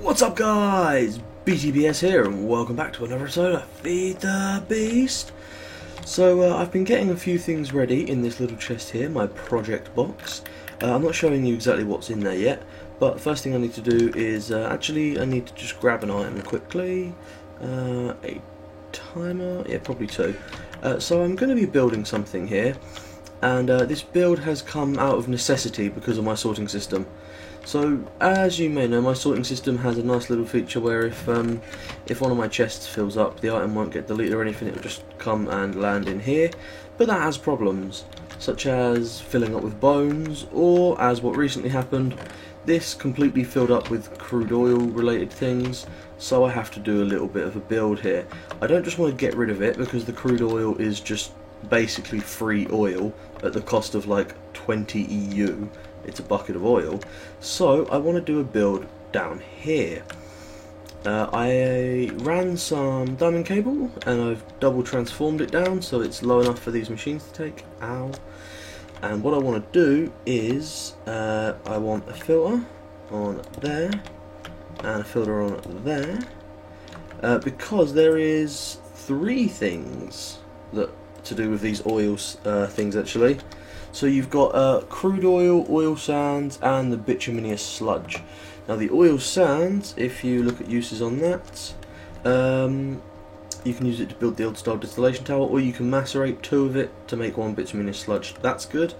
What's up guys, BTBS here and welcome back to another episode of Feed the Beast. So I've been getting a few things ready in this little chest here, my project box. I'm not showing you exactly what's in there yet, but first thing I need to do is, actually I need to just grab an item quickly. A timer, yeah, probably two. So I'm going to be building something here, and this build has come out of necessity because of my sorting system. So, as you may know, my sorting system has a nice little feature where if one of my chests fills up, the item won't get deleted or anything, it will just come and land in here. But that has problems, such as filling up with bones, or, as what recently happened, this completely filled up with crude oil related things, so I have to do a little bit of a build here. I don't just want to get rid of it, because the crude oil is just basically free oil at the cost of like 20 EU. It's a bucket of oil, so I want to do a build down here. I ran some diamond cable and I've double transformed it down so it's low enough for these machines to take. Ow. And what I want to do is I want a filter on there and a filter on there, because there is three things that to do with these oil things actually. So you've got crude oil, oil sands, and the bituminous sludge. Now the oil sands, if you look at uses on that, you can use it to build the old style distillation tower, or you can macerate two of it to make one bituminous sludge. That's good.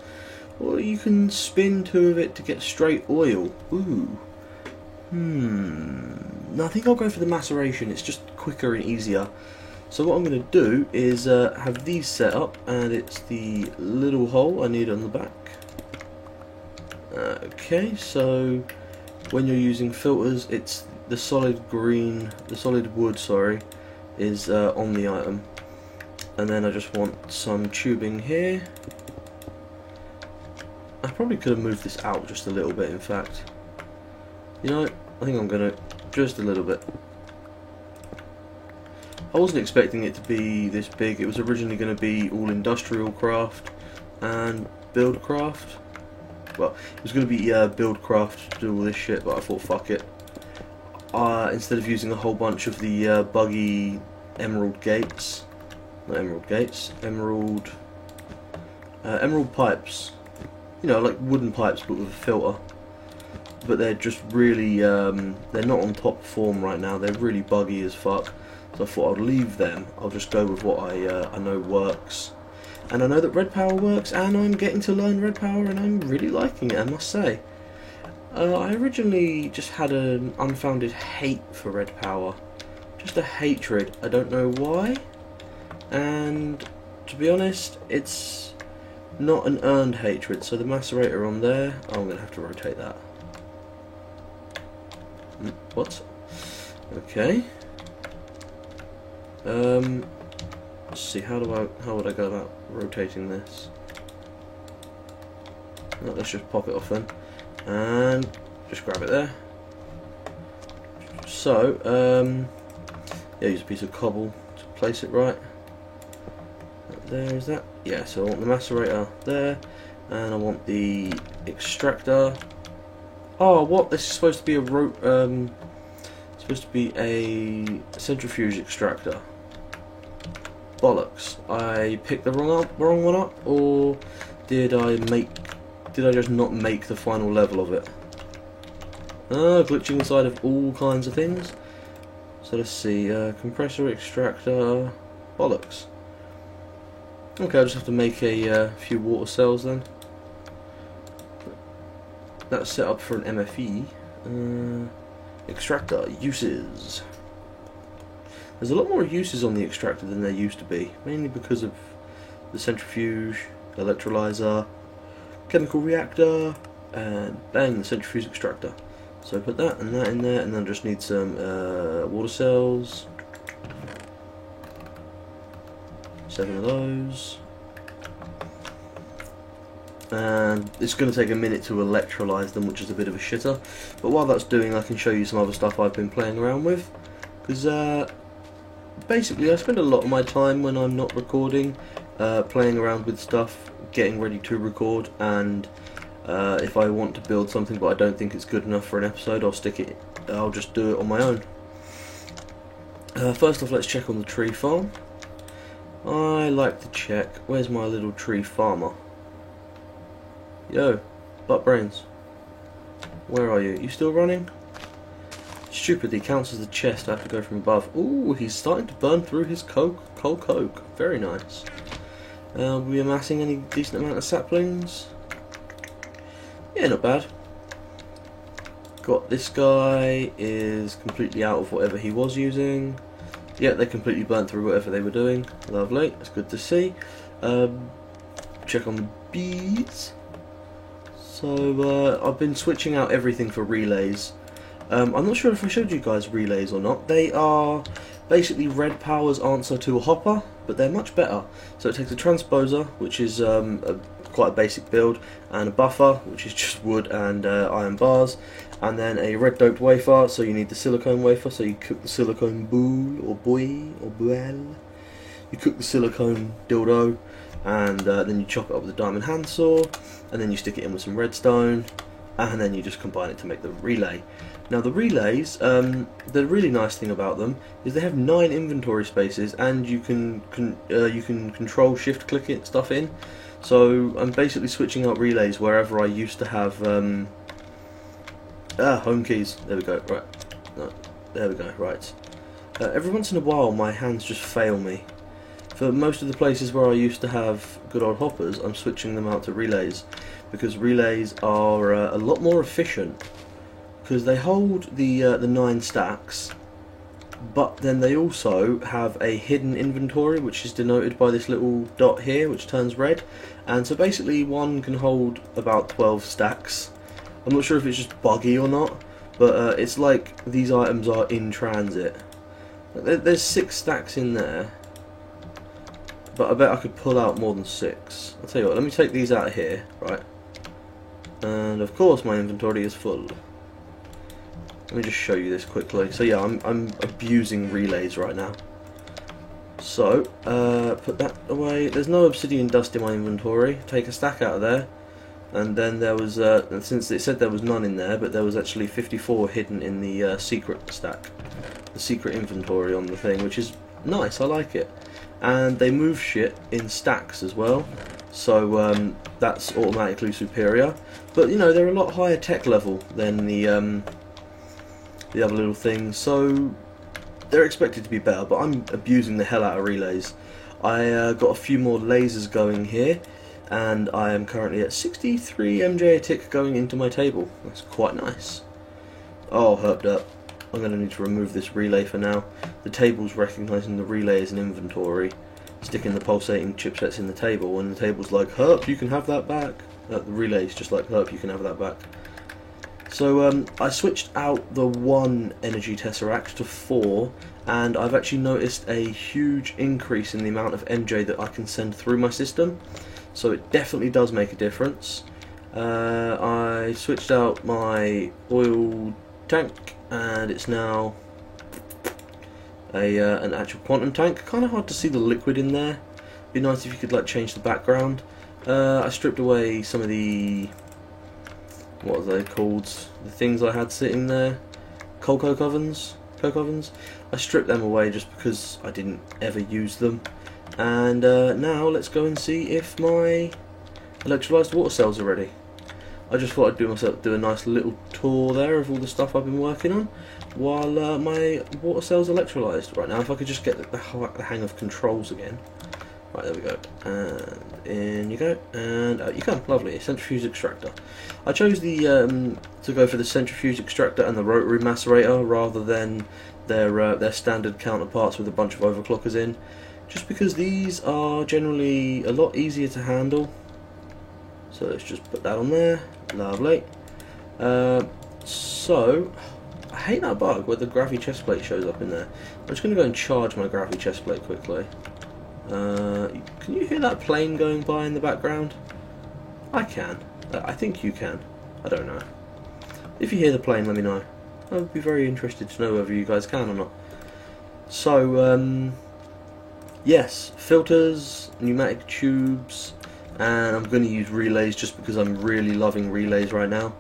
Or you can spin two of it to get straight oil. Ooh. No, I think I'll go for the maceration. It's just quicker and easier. So what I'm going to do is have these set up, and it's the little hole I need on the back. Okay, so when you're using filters, it's the solid wood, sorry, is on the item. And then I just want some tubing here. I probably could have moved this out just a little bit, in fact. You know, I think I'm going to, just a little bit. I wasn't expecting it to be this big. It was originally going to be all industrial craft and build craft. Well, it was going to be build craft to do all this shit, but I thought fuck it. Instead of using a whole bunch of the buggy emerald gates, not emerald gates, emerald pipes. You know, like wooden pipes but with a filter. But they're just really, they're not on top form right now. They're really buggy as fuck. So I thought I'd leave them. I'll just go with what I know works. And I know that red power works, and I'm getting to learn red power, and I'm really liking it, I must say. I originally just had an unfounded hate for red power. Just a hatred. I don't know why. And to be honest, it's not an earned hatred. So the macerator on there, oh, I'm going to have to rotate that. What? Okay. Let's see, how would I go about rotating this? Well, let's just pop it off then, and just grab it there. So, yeah, use a piece of cobble to place it right. There is that. Yeah, so I want the macerator there, and I want the extractor. Oh, what? This is supposed to be a centrifuge extractor. Bollocks! I picked the wrong one up, or did I just not make the final level of it? Glitching inside of all kinds of things. So let's see, compressor, extractor, bollocks. Okay, I'll just have to make a few water cells then. That's set up for an MFE. Extractor uses. There's a lot more uses on the extractor than there used to be, mainly because of the centrifuge, the electrolyzer, chemical reactor, and bang, the centrifuge extractor. So put that in there, and then just need some water cells. 7 of those. And it's going to take a minute to electrolyze them, which is a bit of a shitter. But while that's doing, I can show you some other stuff I've been playing around with. Because basically I spend a lot of my time when I'm not recording playing around with stuff, getting ready to record, and if I want to build something but I don't think it's good enough for an episode, I'll stick it I'll just do it on my own. First off, let's check on the tree farm. I like to check. Where's my little tree farmer? Yo, butt brains. Where are you? You still running? Stupidly counts as the chest. I have to go from above. Ooh, he's starting to burn through his coal coke. Very nice. Are we amassing any decent amount of saplings? Yeah, not bad. Got this guy is completely out of whatever he was using. Yeah, they completely burnt through whatever they were doing. Lovely, that's good to see. Check on the bees. So I've been switching out everything for relays. I'm not sure if I showed you guys relays or not. They are basically Red Power's answer to a hopper, but they're much better. So it takes a transposer, which is quite a basic build, and a buffer, which is just wood and iron bars, and then a red doped wafer, so you need the silicone wafer, so you cook the silicone boule, or boy, or buelle. You cook the silicone dildo, and then you chop it up with a diamond handsaw, and then you stick it in with some redstone, and then you just combine it to make the relay. Now the relays, the really nice thing about them is they have 9 inventory spaces, and you can control shift click it stuff in. So I'm basically switching out relays wherever I used to have home keys. There we go. Right, no, there we go. Right. Every once in a while, my hands just fail me. For most of the places where I used to have good old hoppers, I'm switching them out to relays, because relays are a lot more efficient, because they hold the 9 stacks, but then they also have a hidden inventory, which is denoted by this little dot here, which turns red. And so basically one can hold about 12 stacks. I'm not sure if it's just buggy or not, but it's like these items are in transit. There's 6 stacks in there, but I bet I could pull out more than 6. I'll tell you what, let me take these out of here, right? And of course my inventory is full. Let me just show you this quickly. So yeah, I'm abusing relays right now. So, put that away. There's no obsidian dust in my inventory. Take a stack out of there. And then there was, since it said there was none in there, but there was actually 54 hidden in the secret stack. The secret inventory on the thing, which is nice, I like it. And they move shit in stacks as well. So, that's automatically superior. But, you know, they're a lot higher tech level than the other little things, so they're expected to be better, but I'm abusing the hell out of relays. I got a few more lasers going here, and I am currently at 63 MJ a tick going into my table. That's quite nice. Oh, herped up. I'm going to need to remove this relay for now. The table's recognising the relay as an inventory, sticking the pulsating chipsets in the table, and the table's like, herp, you can have that back. The relay's just like, herp, you can have that back. So I switched out the 1 energy tesseract to 4, and I've actually noticed a huge increase in the amount of MJ that I can send through my system. So it definitely does make a difference. I switched out my oil tank, and it's now an actual quantum tank. Kind of hard to see the liquid in there. Be nice if you could like change the background. I stripped away some of the, what are they called? The things I had sitting there. Coke ovens. I stripped them away just because I didn't ever use them. And now let's go and see if my electrolyzed water cells are ready. I just thought I'd do a nice little tour there of all the stuff I've been working on while my water cells are electrolyzed. Right now, if I could just get the hang of controls again. Right, there we go, and in you go, and out you come. Lovely, centrifuge extractor. I chose the to go for the centrifuge extractor and the rotary macerator rather than their standard counterparts with a bunch of overclockers in, just because these are generally a lot easier to handle. So let's just put that on there. Lovely. So I hate that bug where the gravity chest plate shows up in there. I'm just going to go and charge my gravity chest plate quickly. Can you hear that plane going by in the background? I can. I think you can. I don't know. If you hear the plane, let me know. I would be very interested to know whether you guys can or not. So, yes, filters, pneumatic tubes, and I'm going to use relays just because I'm really loving relays right now.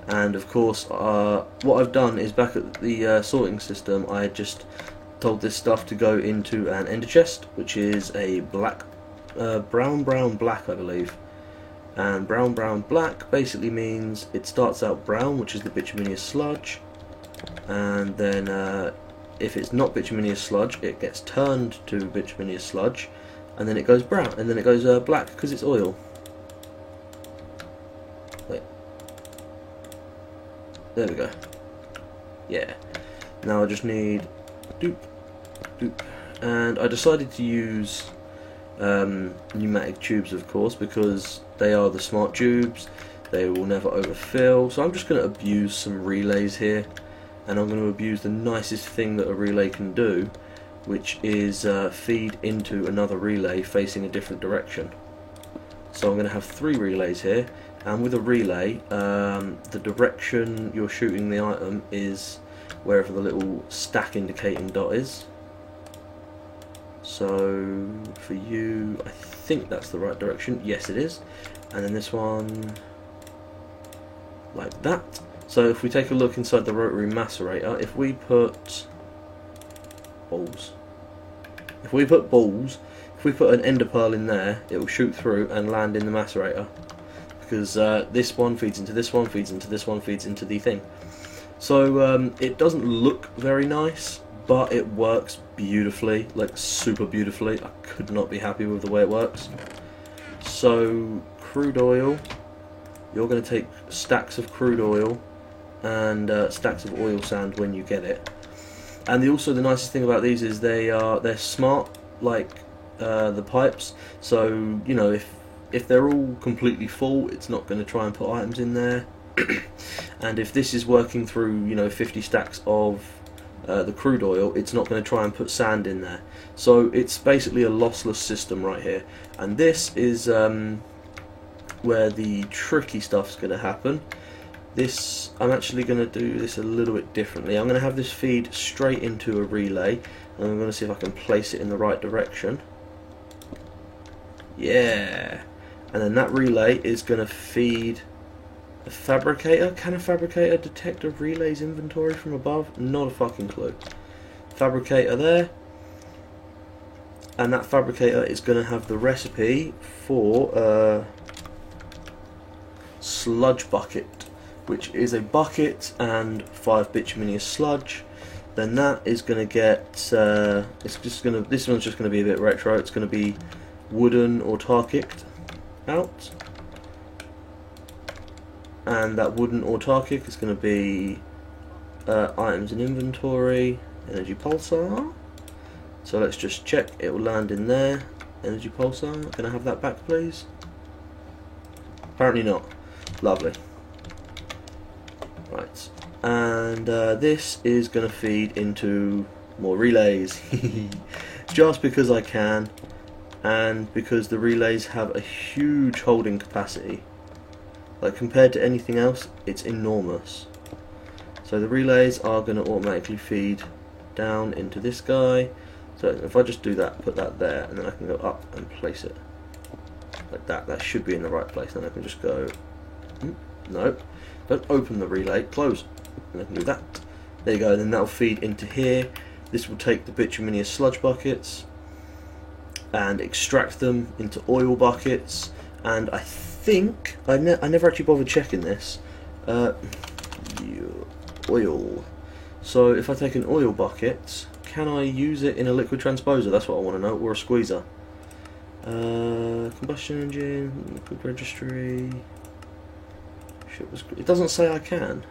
And of course, what I've done is back at the sorting system, I just told this stuff to go into an ender chest, which is a black, brown black, I believe. And brown black basically means it starts out brown, which is the bituminous sludge, and then if it's not bituminous sludge, it gets turned to bituminous sludge, and then it goes brown, and then it goes black because it's oil. Wait. There we go. Yeah. Now I just need doop, and I decided to use pneumatic tubes, of course, because they are the smart tubes. They will never overfill. So I'm just going to abuse some relays here. And I'm going to abuse the nicest thing that a relay can do, which is feed into another relay facing a different direction. So I'm going to have 3 relays here, and with a relay, the direction you're shooting the item is wherever the little stack indicating dot is. So for you, I think that's the right direction. Yes, it is. And then this one, like that. So if we take a look inside the rotary macerator, if we put balls, if we put an ender pearl in there, it will shoot through and land in the macerator, because this one feeds into this one, feeds into this one, feeds into the thing. So it doesn't look very nice, but it works beautifully, like super beautifully. I could not be happy with the way it works. So crude oil, you're going to take stacks of crude oil and stacks of oil sand when you get it. And also the nicest thing about these is they're smart, like the pipes. So you know, if they're all completely full, it's not going to try and put items in there. And if this is working through, you know, 50 stacks of the crude oil, it's not going to try and put sand in there. So it's basically a lossless system right here. And this is where the tricky stuff's going to happen. This, I'm actually going to do this a little bit differently. I'm going to have this feed straight into a relay, and I'm going to see if I can place it in the right direction. Yeah! And then that relay is going to feed a fabricator. Can a fabricator detect a relay's inventory from above? Not a fucking clue. Fabricator there. And that fabricator is going to have the recipe for sludge bucket, which is a bucket and 5 bituminous sludge. Then that is going to get, this one's just going to be a bit retro. It's going to be wooden autarkic out, and that wooden autarkic is going to be items in inventory, energy pulsar. So let's just check, it will land in there. Energy pulsar, can I have that back please? Apparently not. Lovely. Right, and this is going to feed into more relays, just because I can, and because the relays have a huge holding capacity. Like, compared to anything else, it's enormous. So the relays are going to automatically feed down into this guy. So if I just do that, put that there, and then I can go up and place it like that. That should be in the right place. Then I can just go, no, don't open the relay, close, and I can do that. There you go, and then that'll feed into here. This will take the bituminous sludge buckets and extract them into oil buckets. And I think, I never actually bothered checking this, oil. So if I take an oil bucket, can I use it in a liquid transposer? That's what I want to know, or a squeezer. Combustion engine, liquid registry. It doesn't say I can.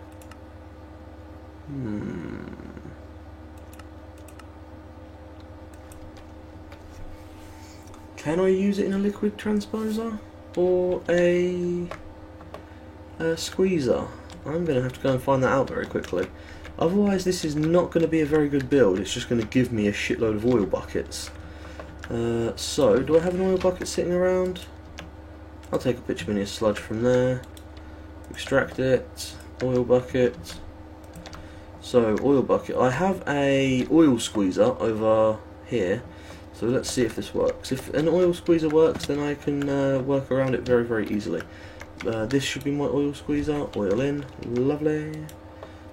Can I use it in a liquid transposer or a squeezer? I'm going to have to go and find that out very quickly. Otherwise this is not going to be a very good build. It's just going to give me a shitload of oil buckets. So, do I have an oil bucket sitting around? I'll take a bituminous sludge from there. Extract it. Oil bucket. So, oil bucket. I have a oil squeezer over here. So let's see if this works. If an oil squeezer works, then I can work around it very, very easily. this should be my oil squeezer. Oil in, lovely.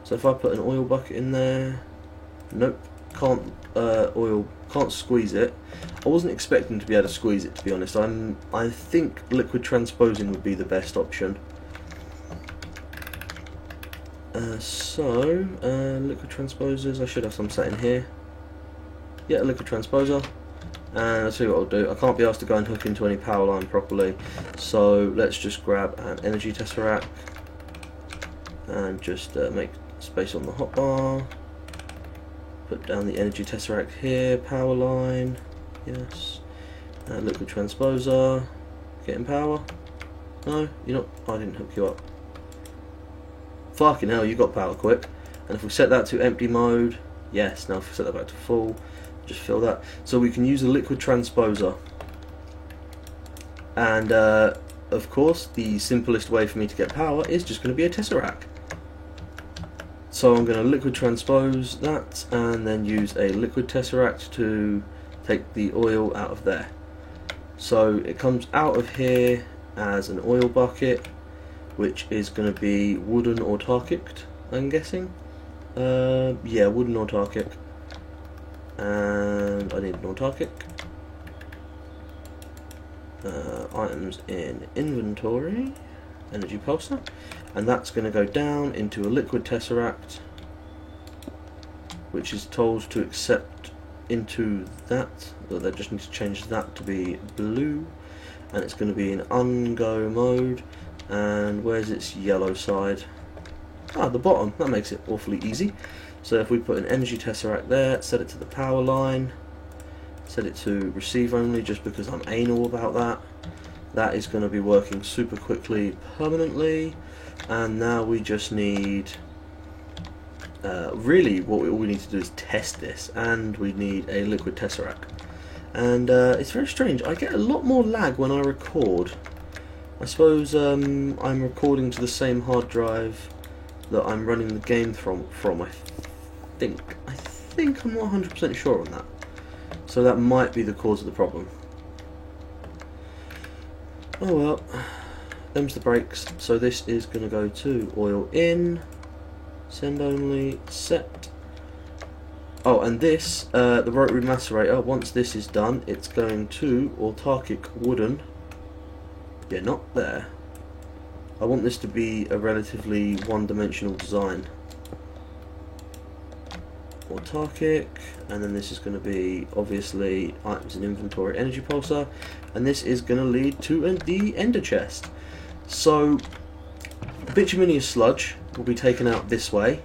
So if I put an oil bucket in there, nope, can't squeeze it. I wasn't expecting to be able to squeeze it, to be honest. I think liquid transposing would be the best option. Liquid transposers, I should have some set in here. Yeah, a liquid transposer. And I'll tell you what I'll do. I can't be asked to go and hook into any power line properly, so let's just grab an energy tesseract and just make space on the hotbar. Put down the energy tesseract here, power line, yes. Liquid transposer, getting power. No, you're not. I didn't hook you up. Fucking hell, you got power quick. And if we set that to empty mode, yes. Now if we set that back to full, just fill that. So we can use a liquid transposer. And of course, the simplest way for me to get power is just going to be a tesseract. So I'm going to liquid transpose that and then use a liquid tesseract to take the oil out of there. So it comes out of here as an oil bucket, which is going to be wooden autarkic, I'm guessing. Yeah, wooden autarkic. And I need an autarkic. Items in inventory, energy pulsar, and that's going to go down into a liquid tesseract, which is told to accept into that. But they just need to change that to be blue, and it's going to be in ungo mode. And where's its yellow side? Ah, the bottom. That makes it awfully easy. So if we put an energy tesseract there, set it to the power line, set it to receive only, just because I'm anal about that. That is going to be working super quickly permanently. And now we just need, really all we need to do is test this, and we need a liquid tesseract. And it's very strange, I get a lot more lag when I record. I suppose I'm recording to the same hard drive that I'm running the game from. I think I'm not 100% sure on that. So that might be the cause of the problem. Oh well, them's the breaks. So this is going to go to oil in, send only, set. Oh, and this, the rotary macerator, once this is done, it's going to autarkic wooden. Yeah, not there. I want this to be a relatively one-dimensional design. Autarkic, and then this is going to be obviously items in inventory, energy pulsar, and this is going to lead to the ender chest. So bituminous sludge will be taken out this way.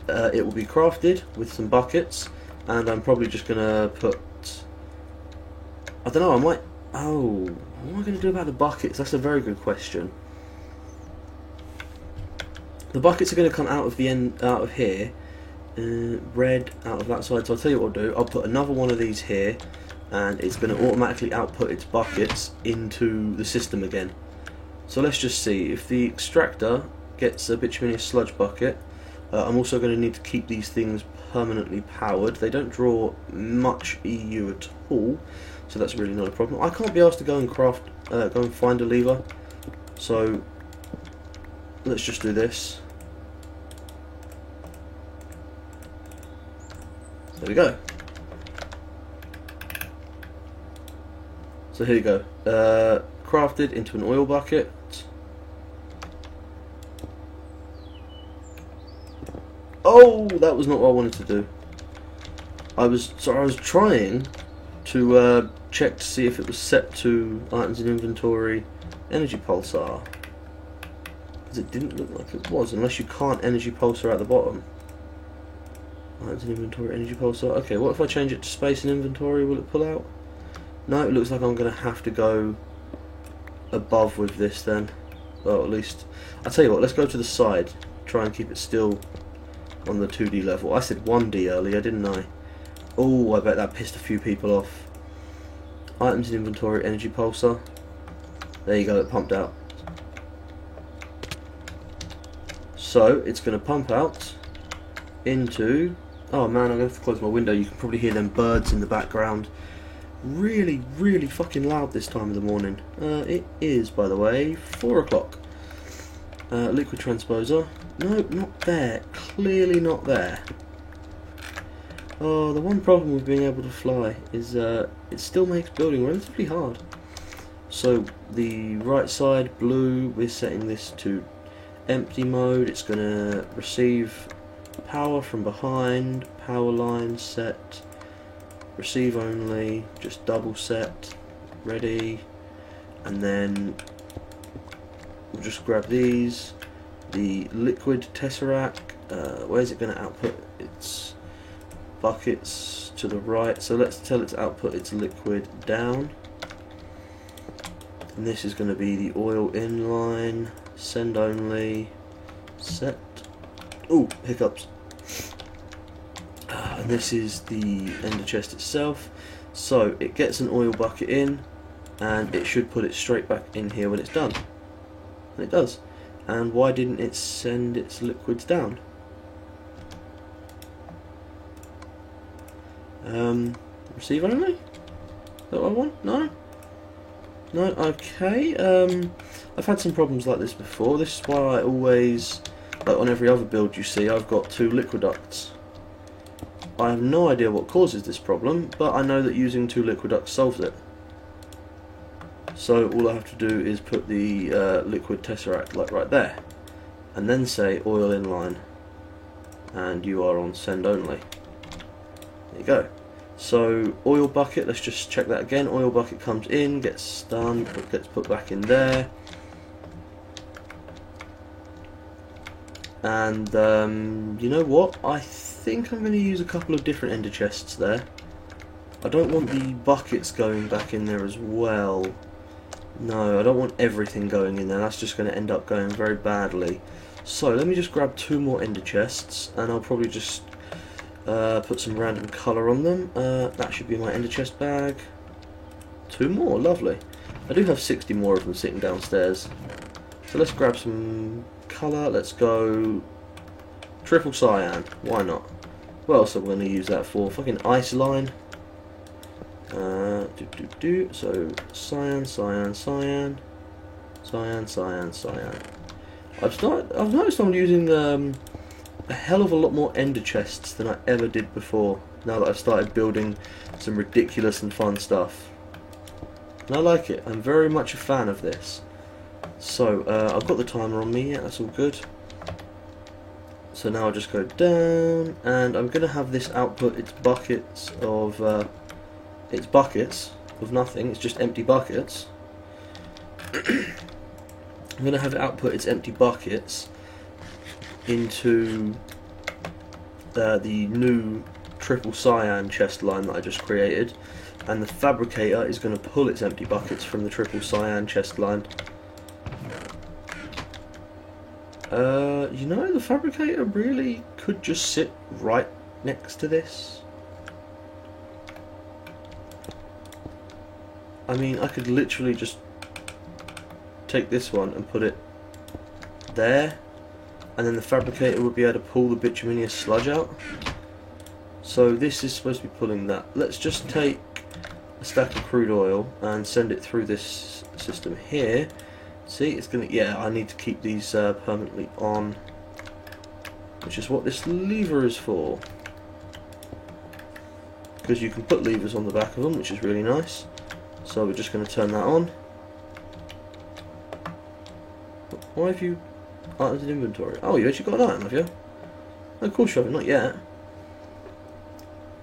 It will be crafted with some buckets, and I'm probably just going to put, I don't know, I might, oh, what am I going to do about the buckets? That's a very good question. The buckets are going to come out of the end, out of here, red out of that side. So I'll tell you what I'll do. I'll put another one of these here, and it's going to automatically output its buckets into the system again. So let's just see if the extractor gets a bituminous sludge bucket. I'm also going to need to keep these things permanently powered. They don't draw much EU at all, so that's really not a problem. I can't be asked to go and go and find a lever. So let's just do this. There we go. So here you go. Crafted into an oil bucket. Oh, that was not what I wanted to do. I was trying to check to see if it was set to items in inventory, energy pulsar, because it didn't look like it was, unless you can't energy pulsar at the bottom. Items in inventory, energy pulsar. Okay, what if I change it to space in inventory? Will it pull out? No, it looks like I'm going to have to go above with this then. Well, at least, I'll tell you what, let's go to the side, try and keep it still on the 2D level. I said 1D earlier, didn't I? Oh, I bet that pissed a few people off. Items in inventory, energy pulsar. There you go, it pumped out. So, it's going to pump out into... Oh man, I'm going to have to close my window. You can probably hear them birds in the background. really, really fucking loud this time of the morning. It is, by the way, 4 o'clock. Liquid transposer. No, not there. Clearly not there. Oh, the one problem with being able to fly is it still makes building relatively hard. So the right side, blue, we're setting this to empty mode. It's going to receive power from behind, power line set, receive only, just double set, ready, and then we'll just grab these. The liquid tesseract, where's it going to output its buckets? To the right, so let's tell it to output its liquid down. And this is going to be the oil inline, send only, set. Ooh, hiccups. And this is the ender chest itself. So it gets an oil bucket in, and it should put it straight back in here when it's done. And it does. And why didn't it send its liquids down? Receive only? Is that what I want? No? No, okay. I've had some problems like this before. This is why I always, like on every other build you see, I've got 2 liquid ducts. I have no idea what causes this problem, but I know that using 2 liquid ducts solves it. So all I have to do is put the liquid tesseract like right there, and then say oil inline, and you are on send only. There you go. So oil bucket, let's just check that again. Oil bucket comes in, gets done, gets put back in there, and you know what? I think I'm going to use a couple of different ender chests there. I don't want the buckets going back in there as well. No, I don't want everything going in there. That's just going to end up going very badly. So let me just grab 2 more ender chests, and I'll probably just put some random colour on them. That should be my ender chest bag. 2 more, lovely. I do have 60 more of them sitting downstairs. So let's grab some colour. Let's go triple cyan. Why not? What else are we going to use that for? Fucking ice line. So cyan, cyan, cyan, cyan, cyan, cyan. I've noticed I'm using a hell of a lot more ender chests than I ever did before, now that I've started building some ridiculous and fun stuff. And I like it. I'm very much a fan of this. So I've got the timer on me, yeah, that's all good. So now I'll just go down, and I'm going to have this output its buckets of nothing. It's just empty buckets. I'm going to have it output its empty buckets into the new triple cyan chest line that I just created, and the fabricator is going to pull its empty buckets from the triple cyan chest line. You know, the fabricator really could just sit right next to this. I mean, I could literally just take this one and put it there, and then the fabricator would be able to pull the bituminous sludge out. So this is supposed to be pulling that. Let's just take a stack of crude oil and send it through this system here. See, it's gonna, yeah, I need to keep these permanently on, which is what this lever is for, because you can put levers on the back of them, which is really nice. So we're just going to turn that on. Why have you items in inventory? Oh, you actually got an item, have you? Oh, of course you haven't, not yet.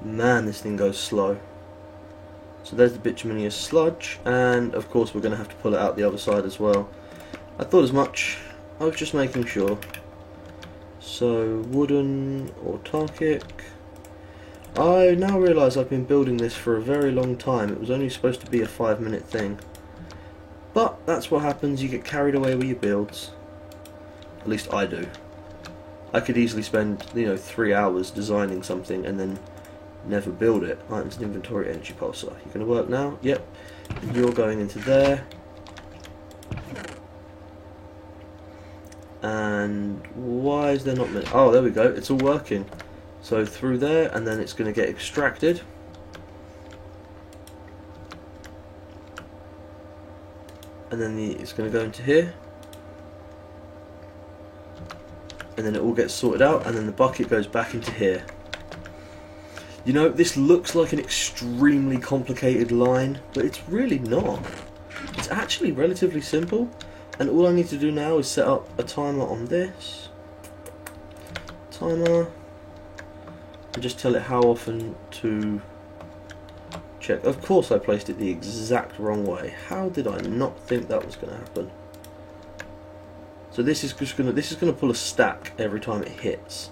Man, this thing goes slow. So there's the bituminous sludge, and of course we're going to have to pull it out the other side as well. I thought as much, I was just making sure. So, wooden, autarkic. I now realise I've been building this for a very long time. It was only supposed to be a 5-minute thing. But that's what happens, you get carried away with your builds. At least I do. I could easily spend, 3 hours designing something and then never build it. Items in inventory, energy pulsar. You're going to work now? Yep. And you're going into there. And why is there not many? Oh, there we go. It's all working. So through there, and then it's going to get extracted. and then it's going to go into here, and then it all gets sorted out, and then the bucket goes back into here. You know, this looks like an extremely complicated line, but it's really not. It's actually relatively simple, and all I need to do now is set up a timer on this. Timer. And just tell it how often to check. Of course I placed it the exact wrong way. How did I not think that was going to happen? So this is gonna pull a stack every time it hits.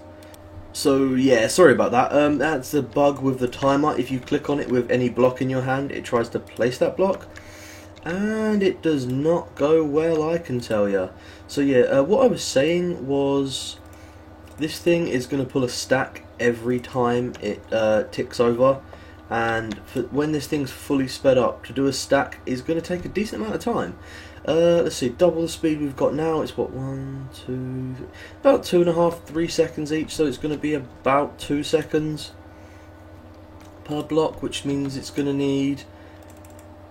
So yeah, sorry about that. That's a bug with the timer. If you click on it with any block in your hand, it tries to place that block, and it does not go well, I can tell you. So yeah, what I was saying was, this thing is going to pull a stack every time it ticks over, and when this thing's fully sped up, to do a stack is going to take a decent amount of time. Let's see, double the speed we've got now. It's what, about 2.5, 3 seconds each, so it's going to be about 2 seconds per block, which means it's going to need,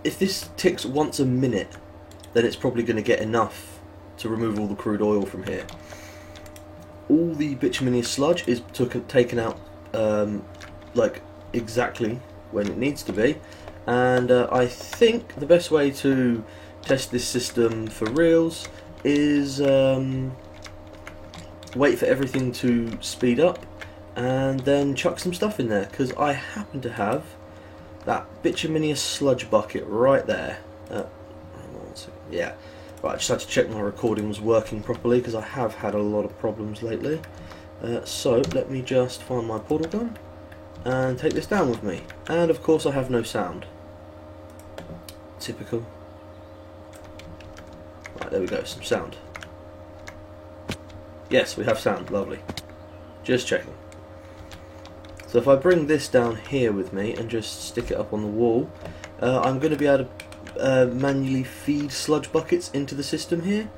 if this ticks once a minute, then it's probably going to get enough to remove all the crude oil from here. All the bituminous sludge is taken out like exactly when it needs to be, and I think the best way to test this system for reals is wait for everything to speed up and then chuck some stuff in there, because I happen to have that bituminous sludge bucket right there. Yeah. Right, I just had to check my recording was working properly, because I have had a lot of problems lately. So let me just find my portal gun and take this down with me. And of course I have no sound. Typical. Right, there we go, some sound. Yes, we have sound, lovely. Just checking. So if I bring this down here with me and just stick it up on the wall, I'm going to be able to manually feed sludge buckets into the system here,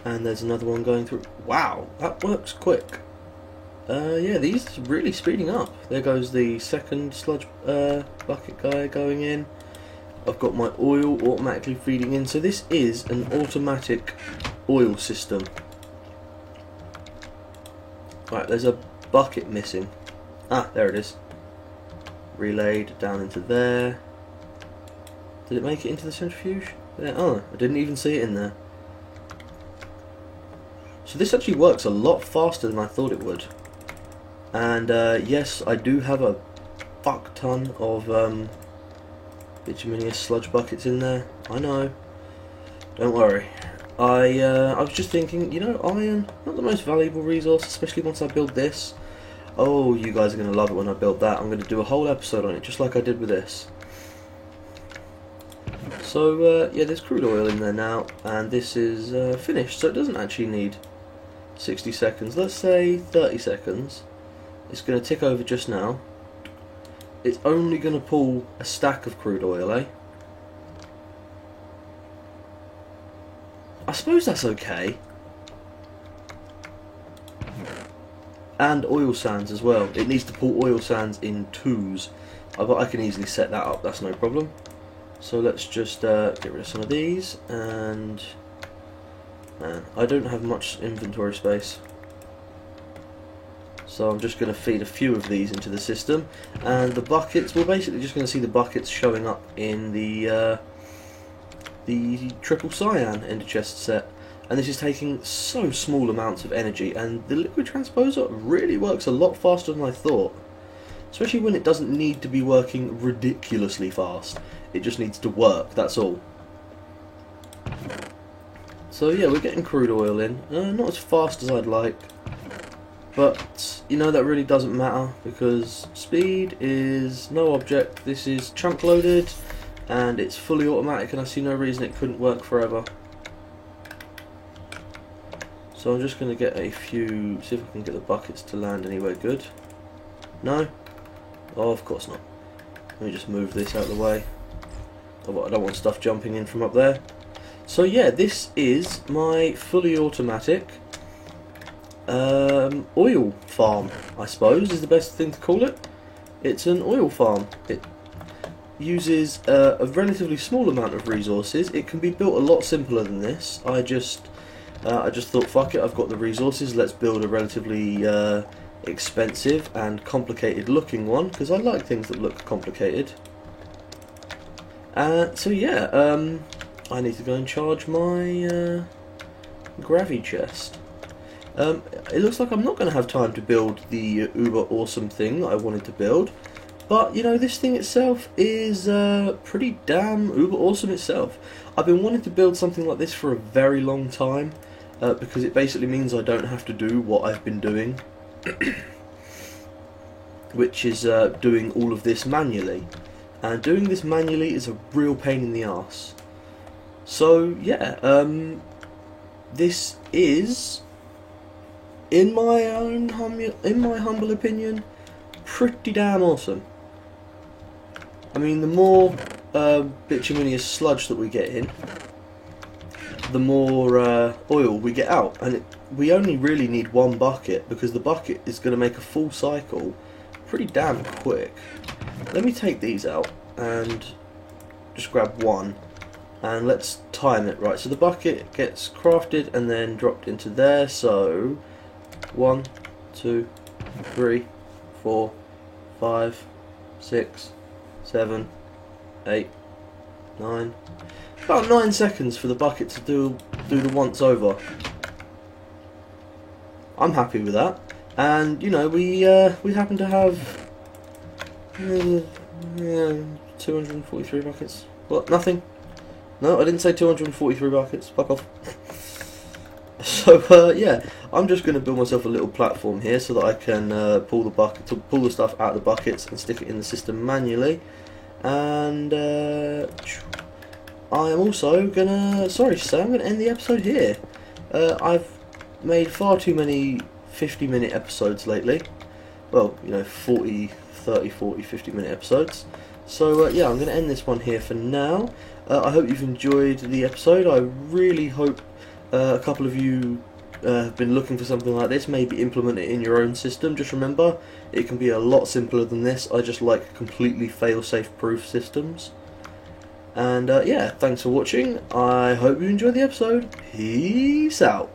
and there's another one going through. Wow, that works quick. Yeah, these are really speeding up. There goes the second sludge bucket guy going in. I've got my oil automatically feeding in, so this is an automatic oil system. Right, there's a bucket missing. Ah, there it is. Relayed down into there. Did it make it into the centrifuge? Yeah, oh, I didn't even see it in there. So this actually works a lot faster than I thought it would. And yes, I do have a fuck ton of bituminous sludge buckets in there. I know. Don't worry. I was just thinking, you know, iron, not the most valuable resource, especially once I build this. Oh, you guys are going to love it when I build that. I'm going to do a whole episode on it, just like I did with this. So, yeah, there's crude oil in there now, and this is finished, so it doesn't actually need 60 seconds. Let's say 30 seconds. It's going to tick over just now. It's only going to pull a stack of crude oil, eh? I suppose that's okay. And oil sands as well. It needs to pull oil sands in 2s. But I can easily set that up, that's no problem. So let's just get rid of some of these, and man, I don't have much inventory space. So I'm just going to feed a few of these into the system, and the buckets, we're basically just going to see the buckets showing up in the triple cyan ender chest set. And this is taking so small amounts of energy, and the liquid transposer really works a lot faster than I thought. Especially when it doesn't need to be working ridiculously fast. It just needs to work, that's all. So yeah, we're getting crude oil in. Not as fast as I'd like. But, you know, that really doesn't matter, because speed is no object. This is chunk loaded, and it's fully automatic, and I see no reason it couldn't work forever. So I'm just going to get a few, see if I can get the buckets to land anywhere good. No? Oh, of course not. Let me just move this out of the way. Oh, I don't want stuff jumping in from up there. So yeah, this is my fully automatic oil farm, I suppose, is the best thing to call it. It's an oil farm. uses a relatively small amount of resources. It can be built a lot simpler than this. I just thought, fuck it, I've got the resources, let's build a relatively expensive and complicated looking one, because I like things that look complicated. So yeah, I need to go and charge my gravy chest. It looks like I'm not going to have time to build the uber awesome thing that I wanted to build, but you know, this thing itself is pretty damn uber awesome itself. I've been wanting to build something like this for a very long time, because it basically means I don't have to do what I've been doing, which is doing all of this manually. And doing this manually is a real pain in the arse. So yeah, this is, in my humble opinion, pretty damn awesome. I mean, the more bituminous sludge that we get in, the more oil we get out, and we only really need one bucket, because the bucket is going to make a full cycle pretty damn quick. Let me take these out and just grab one, and let's time it right. So the bucket gets crafted and then dropped into there. So 1, 2, 3, 4, 5, 6, 7, 8, 9. About 9 seconds for the bucket to do the once over. I'm happy with that. And you know, we happen to have 243 buckets. What? Nothing? No, I didn't say 243 buckets. Fuck off. So yeah, I'm just going to build myself a little platform here so that I can pull the stuff out of the buckets and stick it in the system manually. And I am also gonna, I'm gonna end the episode here. I've made far too many 50-minute episodes lately. Well, you know, 30, 40, 50-minute episodes. So yeah, I'm going to end this one here for now. I hope you've enjoyed the episode. I really hope a couple of you have been looking for something like this, maybe implement it in your own system. Just remember, it can be a lot simpler than this. I just like completely fail-safe proof systems. And yeah, thanks for watching. I hope you enjoyed the episode. Peace out.